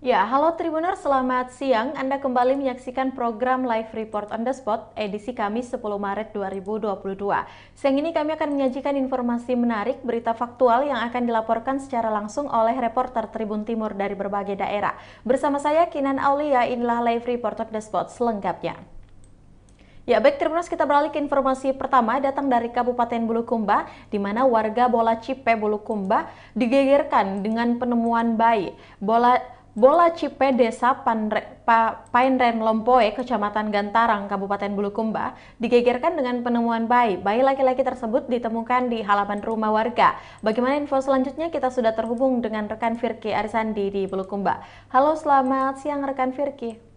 Ya, halo Tribuners, selamat siang. Anda kembali menyaksikan program Live Report on the Spot edisi Kamis 10 Maret 2022. Siang ini kami akan menyajikan informasi menarik, berita faktual yang akan dilaporkan secara langsung oleh reporter Tribun Timur dari berbagai daerah. Bersama saya Kinan Aulia, inilah Live Report on the Spot selengkapnya. Ya, baik Tribuners, kita beralih ke informasi pertama datang dari Kabupaten Bulukumba, di mana warga Bola Cipe Bulukumba digegerkan dengan penemuan bayi. Bola Cipe Desa Painren Lompoe, Kecamatan Gantarang, Kabupaten Bulukumba, digegerkan dengan penemuan bayi. Bayi laki-laki tersebut ditemukan di halaman rumah warga. Bagaimana info selanjutnya? Kita sudah terhubung dengan rekan Firki Arisandi di Bulukumba. Halo, selamat siang rekan Firki.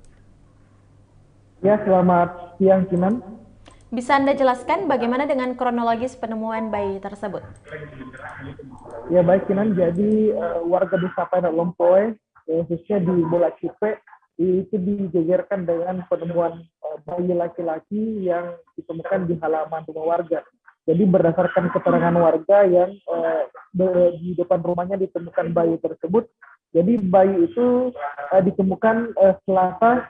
Ya, selamat siang, Kinan. Bisa Anda jelaskan bagaimana dengan kronologis penemuan bayi tersebut? Ya, baik, Kinan. Jadi, warga desa Painren Lompoe, khususnya di Bola Cipe, itu digegerkan dengan penemuan bayi laki-laki yang ditemukan di halaman rumah warga. Jadi, berdasarkan keterangan warga yang di depan rumahnya ditemukan bayi tersebut, jadi bayi itu ditemukan Selasa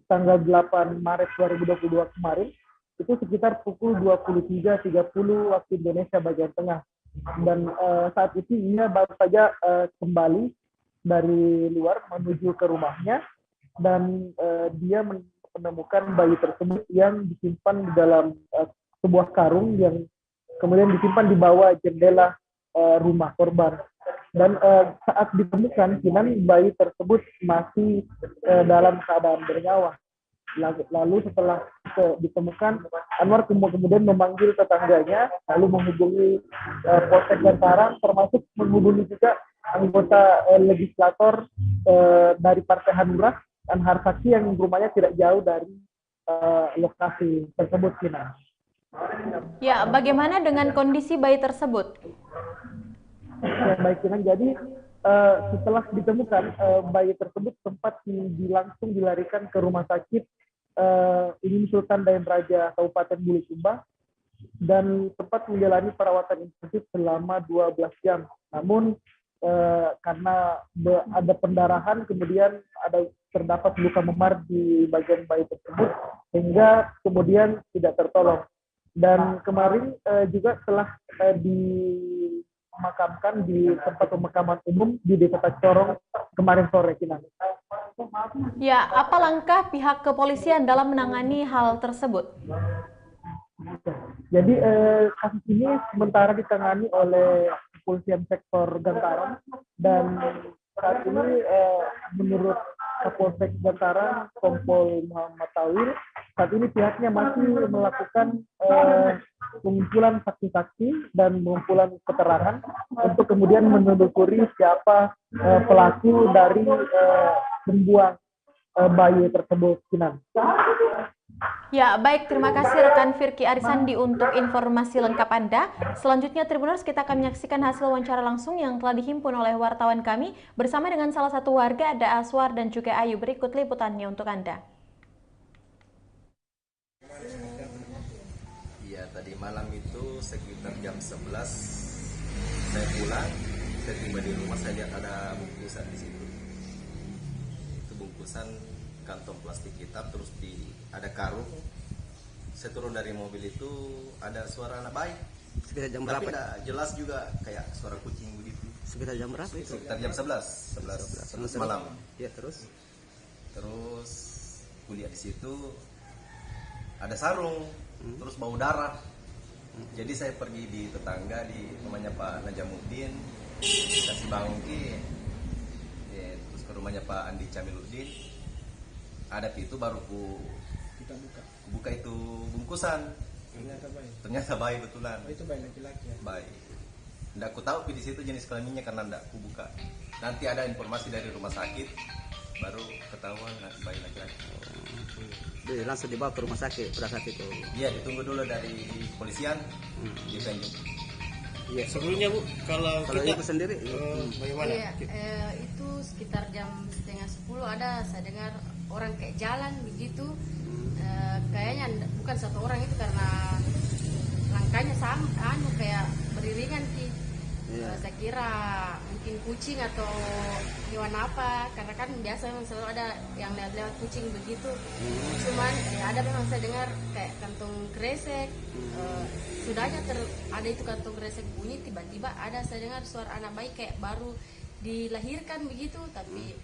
tanggal 8 Maret 2022 kemarin, itu sekitar pukul 23.30 waktu Indonesia bagian tengah. Dan saat itu ia baru saja kembali dari luar menuju ke rumahnya, dan dia menemukan bayi tersebut yang disimpan di dalam sebuah karung yang kemudian disimpan di bawah jendela rumah korban. Dan saat ditemukan, Kinan, bayi tersebut masih dalam keadaan bernyawa. Lalu setelah ditemukan, Anwar kemudian memanggil tetangganya, lalu menghubungi Polsek Gantarang, termasuk menghubungi juga anggota legislator dari Partai Hanura, Anhar Saksi, yang rumahnya tidak jauh dari lokasi tersebut, Kinan. Ya, bagaimana dengan kondisi bayi tersebut? Ya, baik, Kinan. Jadi setelah ditemukan, bayi tersebut sempat langsung dilarikan ke rumah sakit Umi Sultan Dayan Raja Kabupaten Bulukumba dan sempat menjalani perawatan intensif selama 12 jam. Namun karena ada pendarahan, kemudian terdapat luka memar di bagian bayi tersebut, sehingga kemudian tidak tertolong. Dan kemarin juga telah dimakamkan di tempat pemakaman umum di Desa Tacorong kemarin sore, Kinan. Ya, apa langkah pihak kepolisian dalam menangani hal tersebut? Jadi kasus ini sementara ditangani oleh kepolisian sektor Gantarang, dan saat ini menurut Kapolsek Gantarang Kompol Muhammad Tawil, saat ini pihaknya masih melakukan pengumpulan saksi-saksi dan pengumpulan keterangan untuk kemudian menelusuri siapa pelaku dari membuang bayi tersebut, Kinan. Ya, baik. Terima kasih rekan Firki Arisandi untuk informasi lengkap Anda. Selanjutnya, Tribuners, kita akan menyaksikan hasil wawancara langsung yang telah dihimpun oleh wartawan kami bersama dengan salah satu warga, ada Aswar dan juga Ayu. Berikut liputannya untuk Anda. Iya, tadi malam itu sekitar jam 11 saya pulang, saya tiba di rumah, saya lihat ada bungkusan di situ. Itu bungkusan kantong plastik hitam, terus ada karung. Saya turun dari mobil itu ada suara anak bayi. Sekitar jam berapa? Tapi ada jelas juga kayak suara kucing begitu. Sekitar jam berapa itu? Sekitar jam 11 malam. Ya, terus kuliah di situ ada sarung, terus bau darah. Jadi saya pergi di tetangga, di rumahnya Pak Najamuddin, kasih bangki, terus ke rumahnya Pak Andi Camiluddin. Ada itu baru kita buka itu bungkusan. Ternyata bayi betulan. Itu bayi laki-laki ya? Bayi. Nggak aku tahu di situ jenis kelaminnya karena nggak aku buka. Nanti ada informasi dari rumah sakit, baru ketahuan bayi laki-laki. Jadi langsung dibawa ke rumah sakit pada saat itu. Iya, ditunggu dulu dari kepolisian di Tanjung. Iya. Sebelumnya Bu, kalau kita ibu sendiri, bagaimana? Iya, itu sekitar jam setengah 10 ada saya dengar orang kayak jalan begitu. Kayaknya bukan satu orang itu karena langkahnya sama, kayak beriringan sih. Saya kira mungkin kucing atau hewan apa, karena kan biasa memang selalu ada yang lewat kucing begitu. Cuman ada memang saya dengar kayak kantong kresek, sudahnya ada itu kantong kresek bunyi, tiba-tiba ada saya dengar suara anak bayi kayak baru dilahirkan begitu. Tapi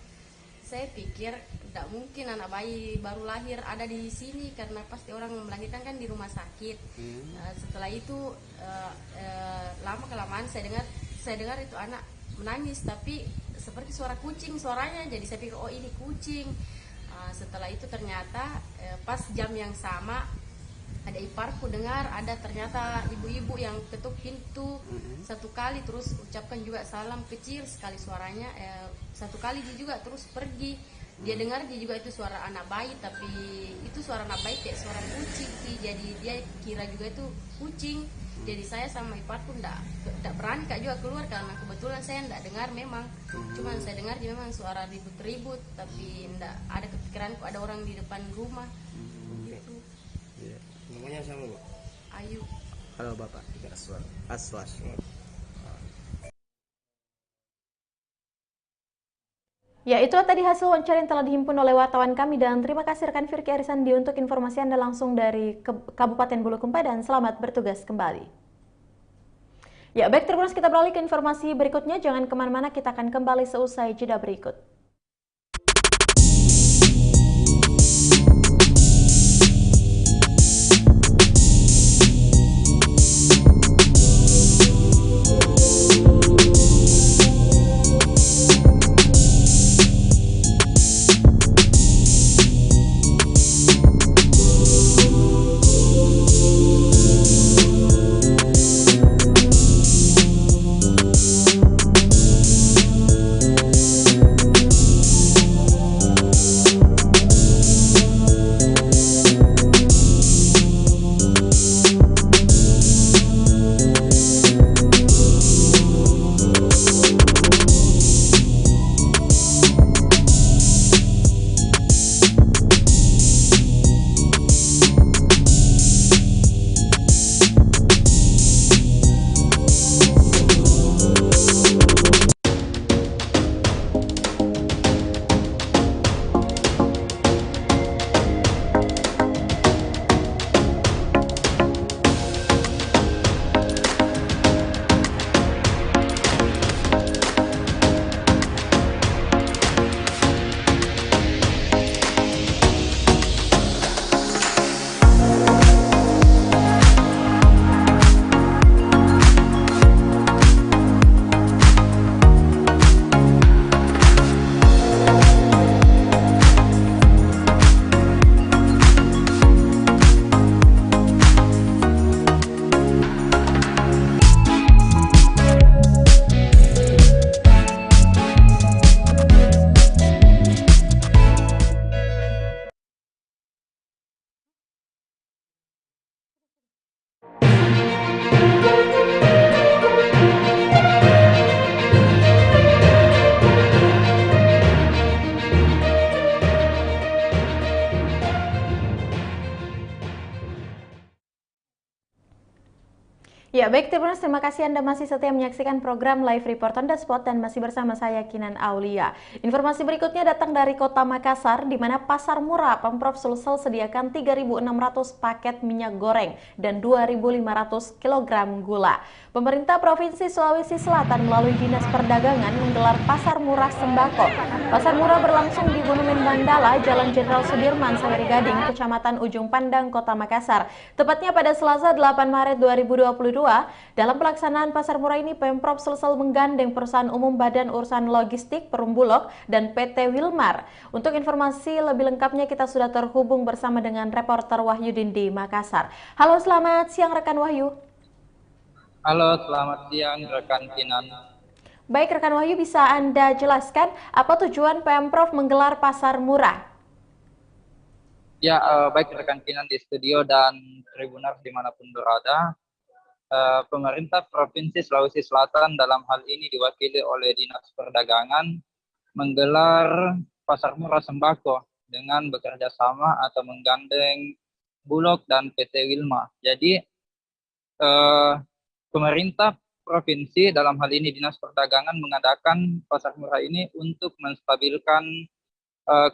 saya pikir tidak mungkin anak bayi baru lahir ada di sini, karena pasti orang melahirkan kan di rumah sakit. Setelah itu lama kelamaan saya dengar itu anak menangis, tapi seperti suara kucing suaranya, jadi saya pikir oh ini kucing. Setelah itu ternyata pas jam yang sama ada iparku dengar ada ternyata ibu-ibu yang ketuk pintu satu kali, terus ucapkan juga salam kecil sekali suaranya, satu kali dia juga terus pergi. Dia dengar dia juga itu suara anak bayi, tapi itu suara anak bayi kayak suara kucing sih, jadi dia kira juga itu kucing. Jadi saya sama iparku enggak berani kak juga keluar, karena kebetulan saya enggak dengar memang. Cuman saya dengar dia memang suara ribut-ribut, tapi enggak ada kepikiranku ada orang di depan rumah. Gitu. Namanya sama Bu? Ayu. Halo Bapak. Aswas. Ya, itulah tadi hasil wawancara yang telah dihimpun oleh wartawan kami, dan terima kasih rekan Firky Arisandi untuk informasi Anda langsung dari Kabupaten Bulukumba, dan selamat bertugas kembali. Ya, baik Tribuners, kita beralih ke informasi berikutnya. Jangan kemana-mana, kita akan kembali seusai jeda berikut. Ya, baik Tribuners, terima kasih Anda masih setia menyaksikan program Live Report on the Spot dan masih bersama saya Kinan Aulia. Informasi berikutnya datang dari Kota Makassar, di mana pasar murah Pemprov Sulsel sediakan 3.600 paket minyak goreng dan 2.500 kg gula. Pemerintah Provinsi Sulawesi Selatan melalui Dinas Perdagangan menggelar pasar murah sembako. Pasar murah berlangsung di Monumen Mandala, Jalan Jenderal Sudirman, Saweri Gading, Kecamatan Ujung Pandang, Kota Makassar. Tepatnya pada Selasa 8 Maret 2022. Dalam pelaksanaan pasar murah ini, Pemprov Sulsel menggandeng Perusahaan Umum Badan Urusan Logistik Perumbulok dan PT Wilmar. Untuk informasi lebih lengkapnya kita sudah terhubung bersama dengan reporter Wahyudin di Makassar. Halo, selamat siang rekan Wahyu. Halo, selamat siang rekan Kinan. Baik rekan Wahyu, bisa Anda jelaskan apa tujuan Pemprov menggelar pasar murah? Ya, baik rekan Kinan di studio dan Tribuners dimanapun berada. Pemerintah Provinsi Sulawesi Selatan dalam hal ini diwakili oleh Dinas Perdagangan menggelar pasar murah sembako dengan bekerja sama atau menggandeng Bulog dan PT Wilmar. Jadi pemerintah provinsi, dalam hal ini Dinas Perdagangan, mengadakan pasar murah ini untuk menstabilkan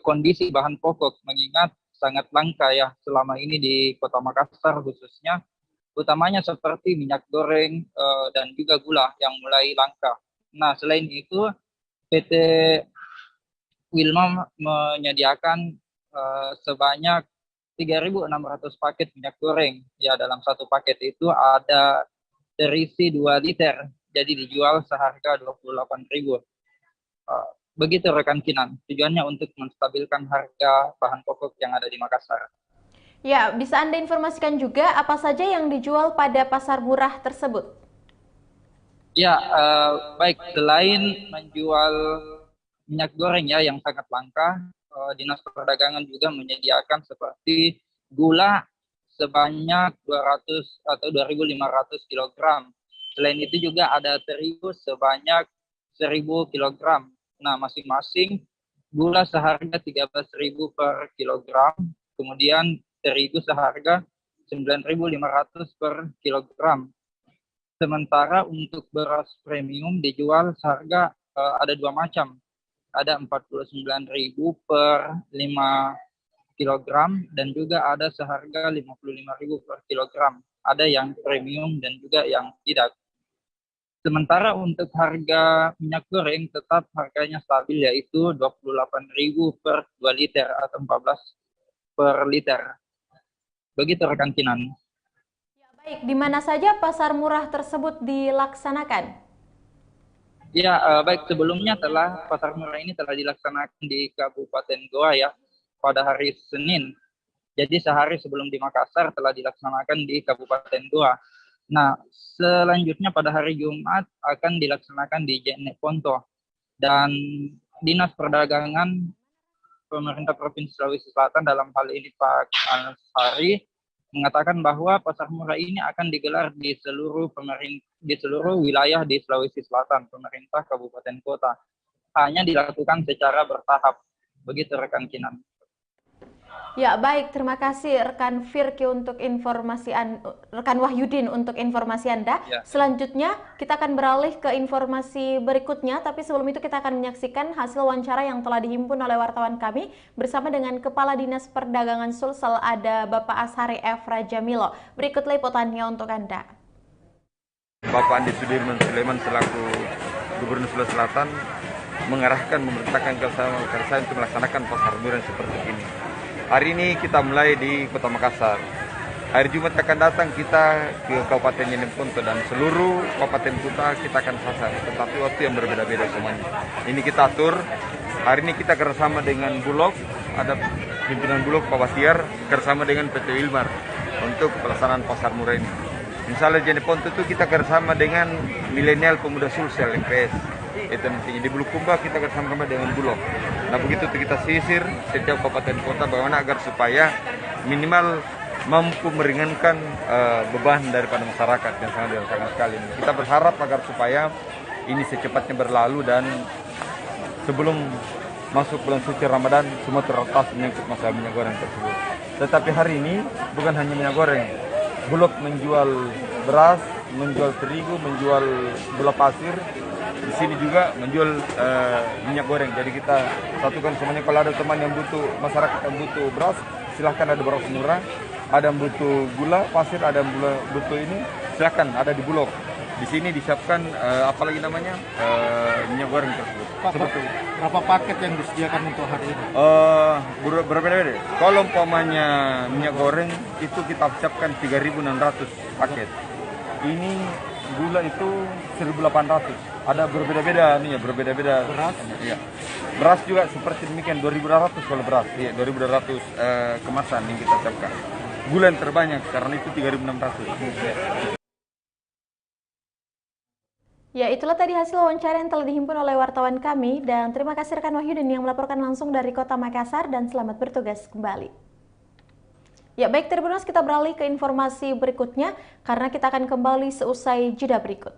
kondisi bahan pokok, mengingat sangat langka ya selama ini di Kota Makassar khususnya, utamanya seperti minyak goreng dan juga gula yang mulai langka. Nah, selain itu PT Wilma menyediakan sebanyak 3.600 paket minyak goreng. Ya, dalam satu paket itu ada terisi 2 liter, jadi dijual seharga 28.000. Begitu rekan Kinan, tujuannya untuk menstabilkan harga bahan pokok yang ada di Makassar. Ya, bisa Anda informasikan juga apa saja yang dijual pada pasar murah tersebut? Ya, baik, selain menjual minyak goreng ya yang sangat langka, Dinas Perdagangan juga menyediakan seperti gula sebanyak 200 atau 2.500 kg. Selain itu juga ada terigu sebanyak 1.000 kg. Nah, masing-masing gula seharga 13.000 per kilogram, kemudian terigu seharga 9.500 per kilogram. Sementara untuk beras premium dijual seharga ada 2 macam. Ada 49.000 per 5 kilogram dan juga ada seharga 55.000 per kilogram. Ada yang premium dan juga yang tidak. Sementara untuk harga minyak goreng tetap harganya stabil, yaitu 28.000 per 2 liter atau 14 per liter. Begitu rekan Kinan. Ya, baik, di mana saja pasar murah tersebut dilaksanakan? Ya, baik, sebelumnya pasar murah ini telah dilaksanakan di Kabupaten Goa ya pada hari Senin. Jadi sehari sebelum di Makassar telah dilaksanakan di Kabupaten Goa. Nah, selanjutnya pada hari Jumat akan dilaksanakan di Jeneponto. Dan Dinas Perdagangan Pemerintah Provinsi Sulawesi Selatan dalam hal ini Pak Ansari mengatakan bahwa pasar murah ini akan digelar di seluruh wilayah di Sulawesi Selatan, pemerintah kabupaten kota. Hanya dilakukan secara bertahap. Begitu rekan Kinan. Ya, baik, terima kasih rekan Firki untuk informasi rekan Wahyudin untuk informasi Anda. Ya. Selanjutnya kita akan beralih ke informasi berikutnya, tapi sebelum itu kita akan menyaksikan hasil wawancara yang telah dihimpun oleh wartawan kami bersama dengan Kepala Dinas Perdagangan Sulsel, ada Bapak Ashari F. Rajamilo. Berikut liputannya untuk Anda. Bapak Andi Sudirman Sulaiman selaku Gubernur Sulawesi Selatan memerintahkan ke saya untuk melaksanakan pasar murah seperti ini. Hari ini kita mulai di Kota Makassar. Hari Jumat akan datang kita ke Kabupaten Jeneponto dan seluruh kabupaten kota kita akan sasar, tetapi waktu yang berbeda-beda semuanya. Ini kita atur. Hari ini kita kerjasama dengan Bulog, ada pimpinan Bulog Pak Batiar kerjasama dengan PT Wilmar untuk pelaksanaan pasar murah ini. Misalnya Jeneponto itu kita kerjasama dengan Milenial Pemuda Sulsel MPS. Itu nantinya di Bulukumba kita bersama dengan Bulog. Nah, begitu kita sisir setiap kabupaten kota bagaimana agar supaya minimal mampu meringankan beban daripada masyarakat yang sangat dirasakan sekali. Kita berharap agar supaya ini secepatnya berlalu dan sebelum masuk bulan suci Ramadan semua teratasi menyangkut masalah minyak goreng tersebut. Tetapi hari ini bukan hanya minyak goreng, Bulog menjual beras, menjual terigu, menjual gula pasir. Di sini juga menjual minyak goreng. Jadi kita satukan semuanya. Kalau ada teman yang butuh, masyarakat yang butuh beras, silahkan, ada beras murah. Ada yang butuh gula pasir, ada yang butuh ini, silahkan, ada di Bulog. Di sini disiapkan apalagi namanya minyak goreng tersebut. Berapa paket yang disediakan untuk hari ini? Berbeda-beda. Kalau umpamanya minyak goreng itu kita siapkan 3.600 paket. Ini gula itu 1.800. Ada berbeda-beda nih ya, berbeda-beda. Beras? Iya. Beras juga seperti demikian, 2.200 kalau beras. Iya, 2.200 kemasan yang kita siapkan. Gula yang terbanyak karena itu 3.600. Ya, itulah tadi hasil wawancara yang telah dihimpun oleh wartawan kami, dan terima kasih rekan Wahyudin yang melaporkan langsung dari Kota Makassar, dan selamat bertugas kembali. Ya, baik Tribuners, kita beralih ke informasi berikutnya karena kita akan kembali seusai jeda berikut.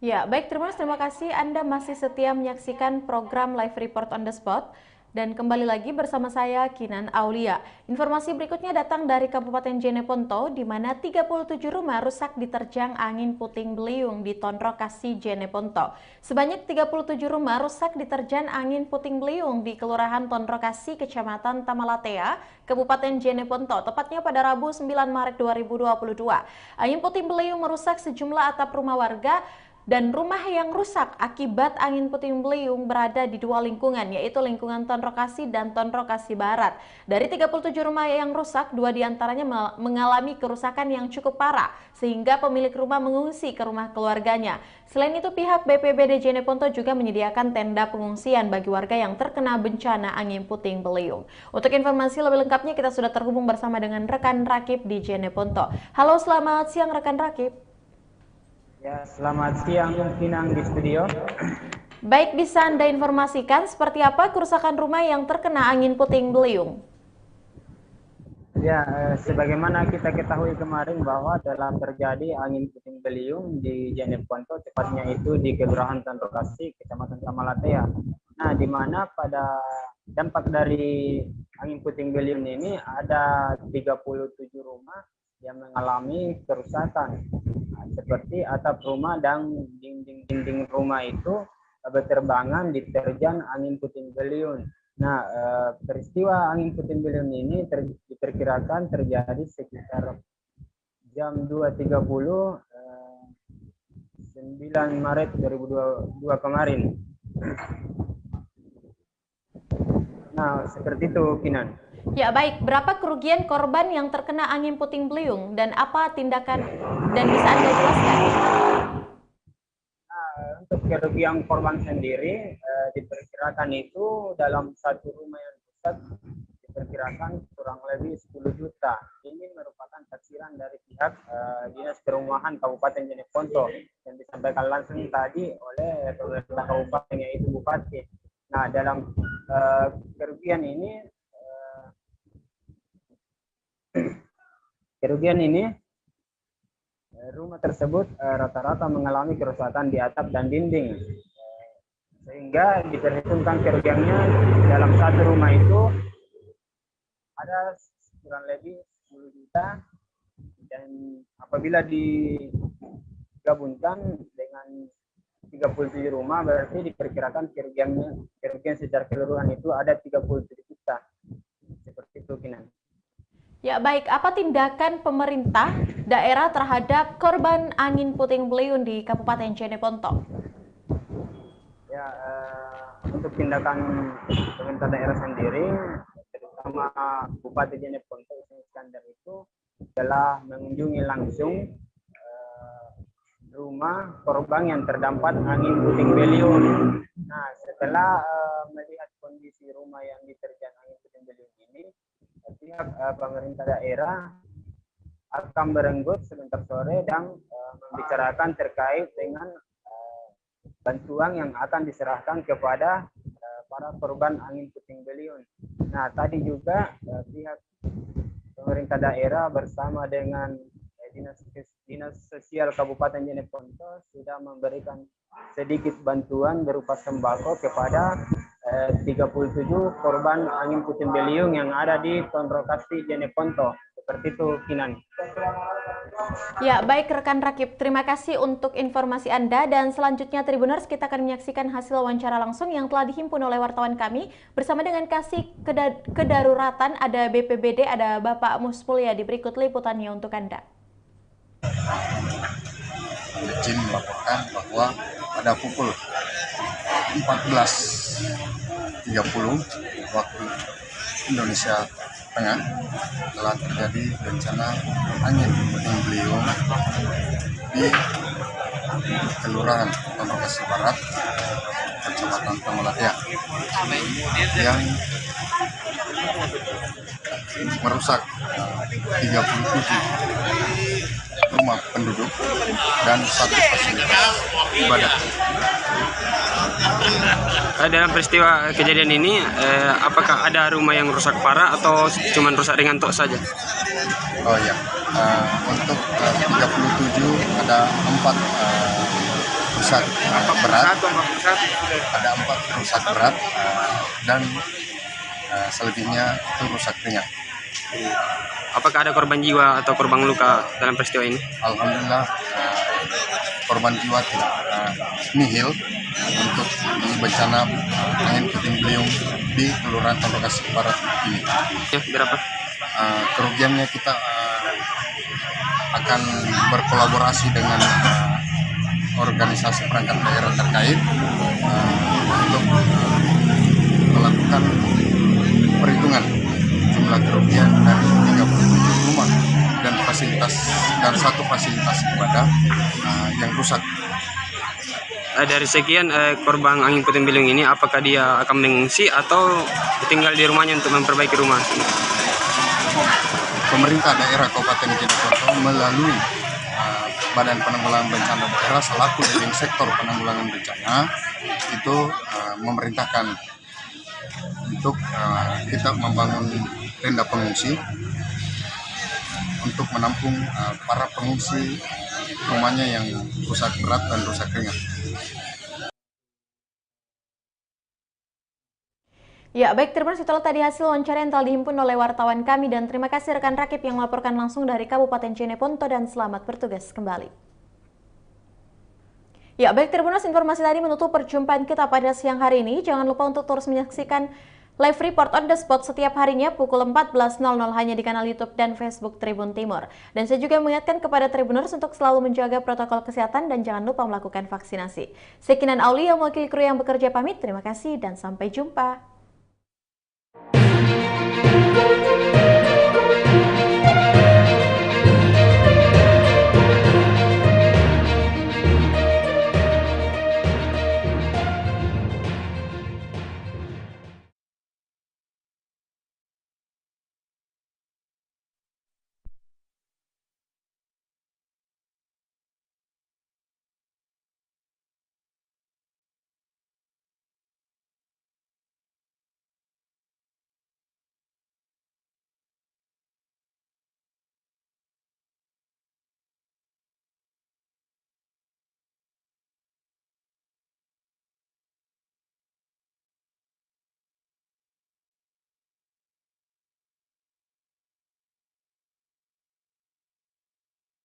Ya, baik, terima kasih Anda masih setia menyaksikan program Live Report on the Spot. Dan kembali lagi bersama saya, Kinan Aulia. Informasi berikutnya datang dari Kabupaten Jeneponto, di mana 37 rumah rusak diterjang angin puting beliung di Tondrokasi, Jeneponto. Sebanyak 37 rumah rusak diterjang angin puting beliung di Kelurahan Tondrokasi, Kecamatan Tamalatea, Kabupaten Jeneponto, tepatnya pada Rabu 9 Maret 2022. Angin puting beliung merusak sejumlah atap rumah warga, dan rumah yang rusak akibat angin puting beliung berada di dua lingkungan, yaitu lingkungan Tondrokasi dan Tondrokasi Barat. Dari 37 rumah yang rusak, 2 diantaranya mengalami kerusakan yang cukup parah, sehingga pemilik rumah mengungsi ke rumah keluarganya. Selain itu, pihak BPBD Jeneponto juga menyediakan tenda pengungsian bagi warga yang terkena bencana angin puting beliung. Untuk informasi lebih lengkapnya, kita sudah terhubung bersama dengan rekan Rakib di Jeneponto. Halo, selamat siang rekan Rakib. Ya, selamat siang Kinang di studio. Baik, bisa Anda informasikan seperti apa kerusakan rumah yang terkena angin puting beliung? Ya, sebagaimana kita ketahui kemarin bahwa telah terjadi angin puting beliung di Jeneponto, tepatnya itu di Kelurahan Tondrokasi, Kecamatan Tamalatea. Nah, di mana pada dampak dari angin puting beliung ini ada 37 rumah yang mengalami kerusakan, seperti atap rumah dan dinding rumah itu berterbangan diterjang angin puting beliung. Nah, peristiwa angin puting beliung ini diperkirakan terjadi sekitar jam 2.30 9 Maret 2022 kemarin. Nah, seperti itu, Kinan. Ya, baik. Berapa kerugian korban yang terkena angin puting beliung dan apa tindakan dan bisa Anda jelaskan? Untuk kerugian korban sendiri diperkirakan itu dalam satu rumah yang rusak diperkirakan kurang lebih 10 juta. Ini merupakan taksiran dari pihak Dinas Perumahan Kabupaten Jeneponto yang disampaikan langsung tadi oleh pemerintah kabupaten, yaitu Bupati. Nah, dalam kerugian ini rumah tersebut rata-rata mengalami kerusakan di atap dan dinding, sehingga diperhitungkan kerugiannya dalam satu rumah itu ada kurang lebih 10 juta, dan apabila digabungkan dengan 37 rumah berarti diperkirakan kerugian secara keseluruhan itu ada 37 juta. Seperti itu, Kinan. Ya, baik. Apa tindakan pemerintah daerah terhadap korban angin puting beliung di Kabupaten Jeneponto? Ya, untuk tindakan pemerintah daerah sendiri, terutama Bupati Jeneponto Iskandar itu telah mengunjungi langsung rumah korban yang terdampak angin puting beliung. Nah, setelah melihat kondisi rumah yang diterjang angin puting beliung ini, pihak pemerintah daerah akan berenggut sebentar sore dan membicarakan terkait dengan bantuan yang akan diserahkan kepada para korban angin puting beliung. Nah, tadi juga pihak pemerintah daerah bersama dengan Dinas Sosial Kabupaten Jeneponto sudah memberikan sedikit bantuan berupa sembako kepada 37 korban angin puting beliung yang ada di Tondrokasi, Jeneponto. Seperti itu, Kinan. Ya, baik rekan Rakib. Terima kasih untuk informasi Anda, dan selanjutnya Tribuners, kita akan menyaksikan hasil wawancara langsung yang telah dihimpun oleh wartawan kami bersama dengan Kasih Kedaruratan, ada BPBD, ada Bapak Musmulyadi. Berikut liputannya untuk Anda. Izin melaporkan bahwa pada pukul 14.30 waktu Indonesia Tengah telah terjadi bencana angin puting beliung di Kelurahan Tondrokasi Barat, Kecamatan Tamalatea, yang merusak 37 rumah penduduk dan 1 fasilitas ibadah. Dalam peristiwa kejadian ini, apakah ada rumah yang rusak parah atau cuma rusak ringan tok saja? Oh ya, untuk 37 ada 4 rusak berat, ada 4 rusak berat dan selebihnya itu rusak ringan. Apakah ada korban jiwa atau korban luka dalam peristiwa ini? Alhamdulillah korban jiwa tidak nihil untuk di bencana angin puting beliung di Kelurahan Tondok Kasih Barat ini. Ya, berapa? Kerugiannya kita akan berkolaborasi dengan organisasi perangkat daerah terkait untuk melakukan perhitungan jumlah kerugian dari 37 rumah dan fasilitas dan 1 fasilitas ibadah yang rusak. Dari sekian korban angin puting beliung ini, apakah dia akan mengungsi atau tinggal di rumahnya untuk memperbaiki rumah? Pemerintah daerah Kabupaten Jeneponto melalui Badan Penanggulangan Bencana Daerah selaku leading sektor penanggulangan bencana itu memerintahkan untuk kita membangun tenda pengungsi untuk menampung para pengungsi rumahnya yang rusak berat dan rusak ringan. Ya, baik, terima kasih. Itulah tadi hasil wawancara yang telah dihimpun oleh wartawan kami, dan terima kasih rekan Rakib yang melaporkan langsung dari Kabupaten Jeneponto, dan selamat bertugas kembali. Ya, baik, Tribuners, informasi tadi menutup perjumpaan kita pada siang hari ini. Jangan lupa untuk terus menyaksikan live report on the spot setiap harinya pukul 14.00 hanya di kanal YouTube dan Facebook Tribun Timur. Dan saya juga mengingatkan kepada Tribuners untuk selalu menjaga protokol kesehatan dan jangan lupa melakukan vaksinasi. Sekian Aulia, mewakili kru yang bekerja pamit. Terima kasih dan sampai jumpa.